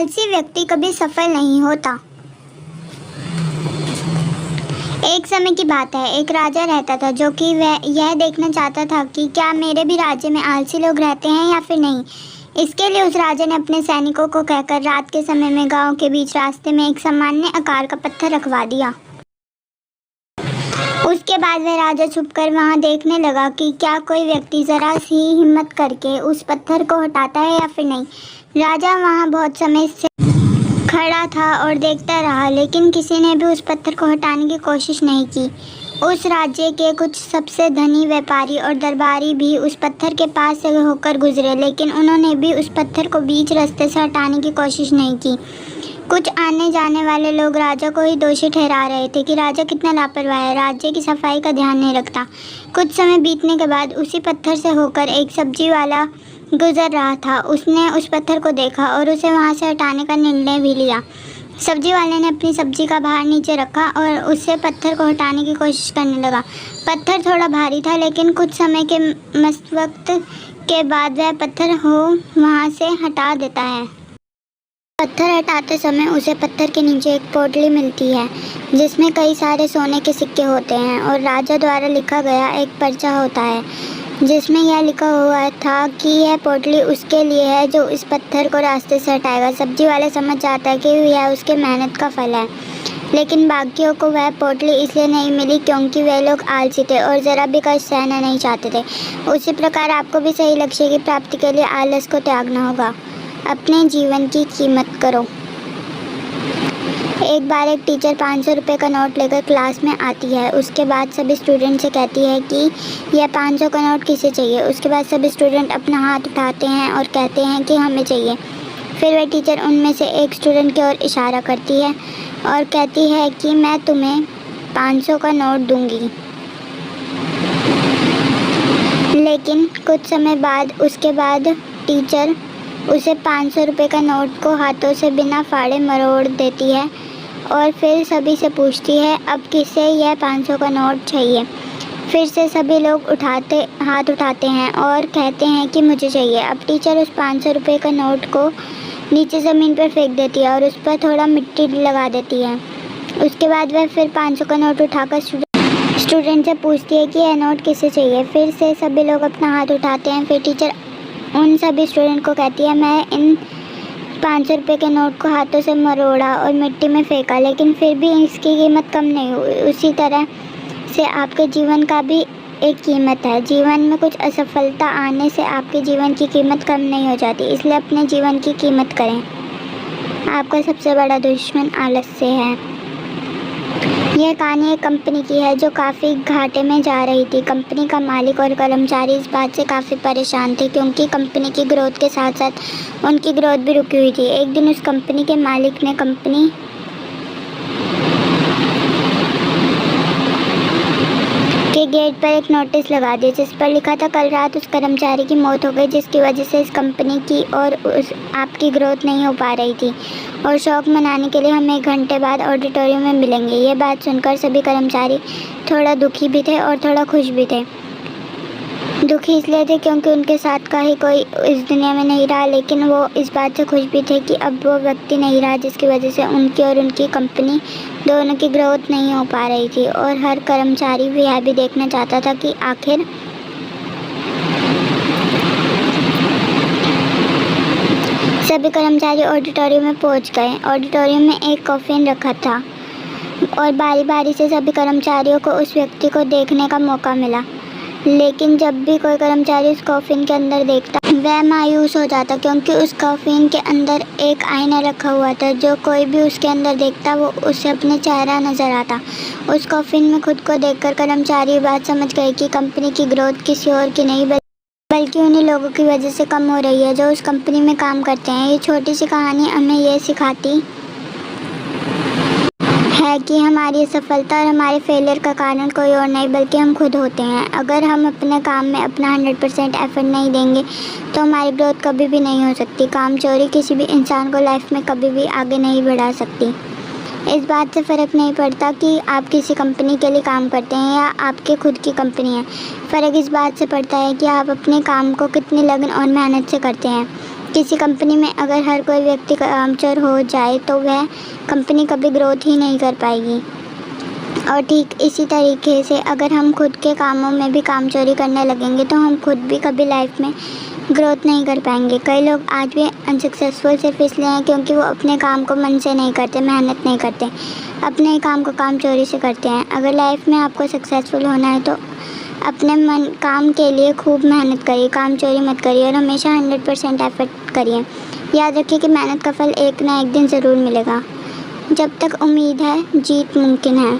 आलसी व्यक्ति कभी सफल नहीं होता। एक समय की बात है, एक राजा रहता था जो कि वह यह देखना चाहता था कि क्या मेरे भी राज्य में आलसी लोग रहते हैं या फिर नहीं। इसके लिए उस राजा ने अपने सैनिकों को कहकर रात के समय में गांव के बीच रास्ते में एक सामान्य आकार का पत्थर रखवा दिया। उसके बाद वह राजा छुपकर वहां देखने लगा कि क्या कोई व्यक्ति जरा सी हिम्मत करके उस पत्थर को हटाता है या फिर नहीं। राजा वहां बहुत समय से खड़ा था और देखता रहा, लेकिन किसी ने भी उस पत्थर को हटाने की कोशिश नहीं की। उस राज्य के कुछ सबसे धनी व्यापारी और दरबारी भी उस पत्थर के पास से होकर गुजरे, लेकिन उन्होंने भी उस पत्थर को बीच रास्ते से हटाने की कोशिश नहीं की। कुछ आने जाने वाले लोग राजा को ही दोषी ठहरा रहे थे कि राजा कितना लापरवाह है, राज्य की सफाई का ध्यान नहीं रखता। कुछ समय बीतने के बाद उसी पत्थर से होकर एक सब्जी वाला गुजर रहा था। उसने उस पत्थर को देखा और उसे वहां से हटाने का निर्णय भी लिया। सब्जी वाले ने अपनी सब्जी का भार नीचे रखा और उससे पत्थर को हटाने की कोशिश करने लगा। पत्थर थोड़ा भारी था, लेकिन कुछ समय के मशक्कत के बाद वह पत्थर वहां से हटा देता है। पत्थर हटाते समय उसे पत्थर के नीचे एक पोटली मिलती है जिसमें कई सारे सोने के सिक्के होते हैं और राजा द्वारा लिखा गया एक पर्चा होता है जिसमें यह लिखा हुआ था कि यह पोटली उसके लिए है जो इस पत्थर को रास्ते से हटाएगा। सब्जी वाला समझ जाता है कि यह उसके मेहनत का फल है, लेकिन बाकियों को वह पोटली इसलिए नहीं मिली क्योंकि वे लोग आलसी थे और ज़रा भी कष्ट सहना नहीं चाहते थे। उसी प्रकार आपको भी सही लक्ष्य की प्राप्ति के लिए आलस को त्यागना होगा। अपने जीवन की कीमत करो। एक बार एक टीचर 500 रुपये का नोट लेकर क्लास में आती है। उसके बाद सभी स्टूडेंट से कहती है कि यह 500 का नोट किसे चाहिए। उसके बाद सभी स्टूडेंट अपना हाथ उठाते हैं और कहते हैं कि हमें चाहिए। फिर वह टीचर उनमें से एक स्टूडेंट की ओर इशारा करती है और कहती है कि मैं तुम्हें 500 का नोट दूंगी। लेकिन कुछ समय बाद उसके बाद टीचर उसे 500 रुपये का नोट को हाथों से बिना फाड़े मरोड़ देती है और फिर सभी से पूछती है अब किसे यह 500 का नोट चाहिए। फिर से सभी लोग हाथ उठाते हैं और कहते हैं कि मुझे चाहिए। अब टीचर उस 500 रुपये का नोट को नीचे ज़मीन पर फेंक देती है और उस पर थोड़ा मिट्टी लगा देती है। उसके बाद वह फिर 500 का नोट उठाकर स्टूडेंट से पूछती है कि यह नोट किसे चाहिए। फिर से सभी लोग अपना हाथ उठाते हैं। फिर टीचर उन सभी स्टूडेंट को कहती है मैं इन 500 रुपये के नोट को हाथों से मरोड़ा और मिट्टी में फेंका, लेकिन फिर भी इसकी कीमत कम नहीं हुई। उसी तरह से आपके जीवन का भी एक कीमत है। जीवन में कुछ असफलता आने से आपके जीवन की कीमत कम नहीं हो जाती, इसलिए अपने जीवन की कीमत करें। आपका सबसे बड़ा दुश्मन आलस्य है। यह कहानी एक कंपनी की है जो काफ़ी घाटे में जा रही थी। कंपनी का मालिक और कर्मचारी इस बात से काफ़ी परेशान थे क्योंकि कंपनी की ग्रोथ के साथ साथ उनकी ग्रोथ भी रुकी हुई थी। एक दिन उस कंपनी के मालिक ने कंपनी के गेट पर एक नोटिस लगा दिया जिस पर लिखा था कल रात उस कर्मचारी की मौत हो गई जिसकी वजह से इस कंपनी की और आपकी ग्रोथ नहीं हो पा रही थी और शौक मनाने के लिए हम 1 घंटे बाद ऑडिटोरियम में मिलेंगे। ये बात सुनकर सभी कर्मचारी थोड़ा दुखी भी थे और थोड़ा खुश भी थे। दुखी इसलिए थे क्योंकि उनके साथ का ही कोई इस दुनिया में नहीं रहा, लेकिन वो इस बात से खुश भी थे कि अब वो व्यक्ति नहीं रहा जिसकी वजह से उनकी और उनकी कंपनी दोनों की ग्रोथ नहीं हो पा रही थी। और हर कर्मचारी भी यह भी देखना चाहता था कि आखिर सभी कर्मचारी ऑडिटोरियम में पहुंच गए। ऑडिटोरियम में एक कॉफिन रखा था और बारी बारी से सभी कर्मचारियों को उस व्यक्ति को देखने का मौका मिला, लेकिन जब भी कोई कर्मचारी उस कॉफिन के अंदर देखता वह मायूस हो जाता क्योंकि उस कॉफिन के अंदर एक आईना रखा हुआ था। जो कोई भी उसके अंदर देखता वो उसे अपने चेहरा नज़र आता। उस कॉफिन में खुद को देखकर कर्मचारी बात समझ गए कि कंपनी की ग्रोथ किसी और की नहीं बल्कि उन्हीं लोगों की वजह से कम हो रही है जो उस कंपनी में काम करते हैं। ये छोटी सी कहानी हमें ये सिखाती है कि हमारी सफलता और हमारे फेलियर का कारण कोई और नहीं बल्कि हम खुद होते हैं। अगर हम अपने काम में अपना 100% एफर्ट नहीं देंगे तो हमारी ग्रोथ कभी भी नहीं हो सकती। काम चोरी किसी भी इंसान को लाइफ में कभी भी आगे नहीं बढ़ा सकती। इस बात से फ़र्क नहीं पड़ता कि आप किसी कंपनी के लिए काम करते हैं या आपके खुद की कंपनी है। फ़र्क इस बात से पड़ता है कि आप अपने काम को कितनी लगन और मेहनत से करते हैं। किसी कंपनी में अगर हर कोई व्यक्ति कामचोर हो जाए तो वह कंपनी कभी ग्रोथ ही नहीं कर पाएगी। और ठीक इसी तरीके से अगर हम खुद के कामों में भी कामचोरी करने लगेंगे तो हम खुद भी कभी लाइफ में ग्रोथ नहीं कर पाएंगे। कई लोग आज भी अनसक्सेसफुल सिर्फ इसलिए हैं क्योंकि वो अपने काम को मन से नहीं करते, मेहनत नहीं करते, अपने काम को कामचोरी से करते हैं। अगर लाइफ में आपको सक्सेसफुल होना है तो अपने मन काम के लिए खूब मेहनत करिए, कामचोरी मत करिए और हमेशा 100% एफर्ट करिए। याद रखिए कि मेहनत का फल एक ना एक दिन ज़रूर मिलेगा। जब तक उम्मीद है जीत मुमकिन है।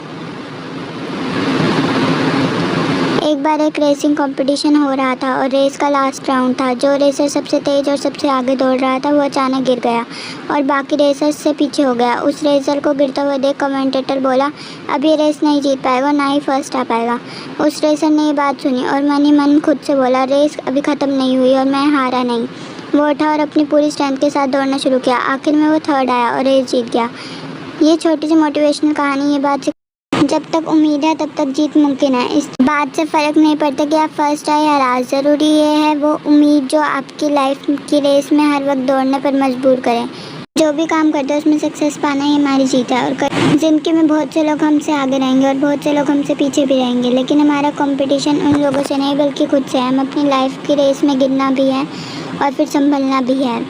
एक बार एक रेसिंग कंपटीशन हो रहा था और रेस का लास्ट राउंड था। जो रेसर सबसे तेज और सबसे आगे दौड़ रहा था वो अचानक गिर गया और बाकी रेसर्स से पीछे हो गया। उस रेसर को गिरता हुआ देख कमेंटेटर बोला, अब ये रेस नहीं जीत पाएगा, ना ही फर्स्ट आ पाएगा। उस रेसर ने ये बात सुनी और मन ही मन खुद से बोला, रेस अभी ख़त्म नहीं हुई और मैं हारा नहीं। वो उठा और अपनी पूरी स्ट्रेंथ के साथ दौड़ना शुरू किया। आखिर में वो थर्ड आया और रेस जीत गया। ये छोटी सी मोटिवेशनल कहानी ये बात जब तक उम्मीद है तब तक जीत मुमकिन है। इस बात से फ़र्क नहीं पड़ता कि आप फर्स्ट आए या लास्ट, ज़रूरी ये है वो उम्मीद जो आपकी लाइफ की रेस में हर वक्त दौड़ने पर मजबूर करे। जो भी काम करते हैं उसमें सक्सेस पाना ही हमारी जीत है। और ज़िंदगी में बहुत से लोग हमसे आगे रहेंगे और बहुत से लोग हमसे पीछे भी रहेंगे, लेकिन हमारा कंपटीशन उन लोगों से नहीं बल्कि खुद से है। हम अपनी लाइफ की रेस में गिरना भी है और फिर संभलना भी है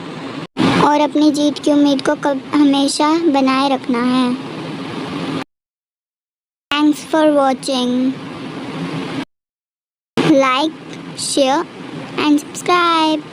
और अपनी जीत की उम्मीद को हमेशा बनाए रखना है। Thanks for watching. Like, share and subscribe.